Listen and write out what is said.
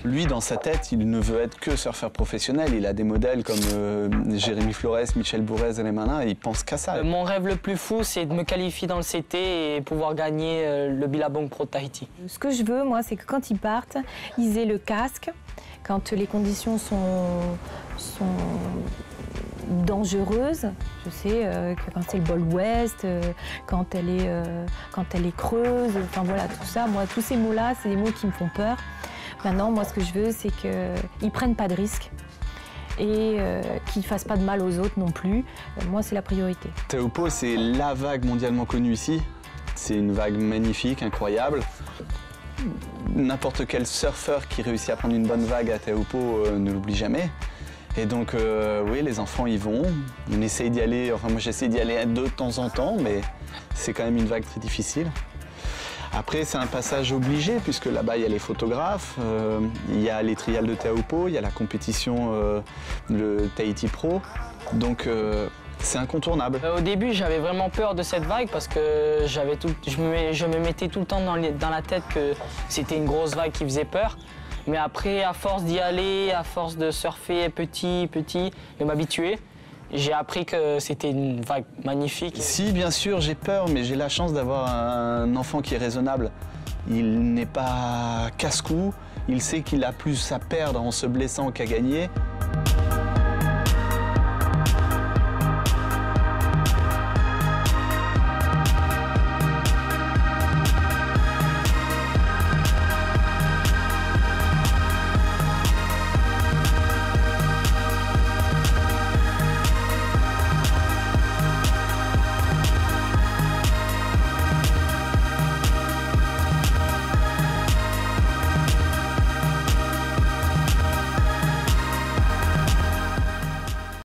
Lui, dans sa tête, il ne veut être que surfeur professionnel. Il a des modèles comme Jérémy Flores, Michel Bourrez, Alemana, et il pense qu'à ça. Mon rêve le plus fou, c'est de me qualifier dans le CT et pouvoir gagner le Billabong Pro de Tahiti. Ce que je veux, moi, c'est que quand ils partent, ils aient le casque. Quand les conditions sont dangereuse. Je sais que quand c'est le bol ouest, quand elle est creuse, enfin voilà, tout ça, moi, tous ces mots-là, c'est des mots qui me font peur. Maintenant, moi, ce que je veux, c'est qu'ils ne prennent pas de risques et qu'ils ne fassent pas de mal aux autres non plus. Moi, c'est la priorité. Taupo, c'est la vague mondialement connue ici. C'est une vague magnifique, incroyable. N'importe quel surfeur qui réussit à prendre une bonne vague à Taupo ne l'oublie jamais. Et donc, oui, les enfants y vont. On essaye d'y aller, enfin moi j'essaie d'y aller de temps en temps, mais c'est quand même une vague très difficile. Après, c'est un passage obligé, puisque là-bas, il y a les photographes, il y a les trials de Taupo, il y a la compétition, le Tahiti Pro. Donc, c'est incontournable. Au début, j'avais vraiment peur de cette vague parce que je me mettais tout le temps dans la tête que c'était une grosse vague qui faisait peur. Mais après, à force d'y aller, à force de surfer petit, de m'habituer, j'ai appris que c'était une vague magnifique. Si, bien sûr, j'ai peur, mais j'ai la chance d'avoir un enfant qui est raisonnable. Il n'est pas casse-cou, il sait qu'il a plus à perdre en se blessant qu'à gagner.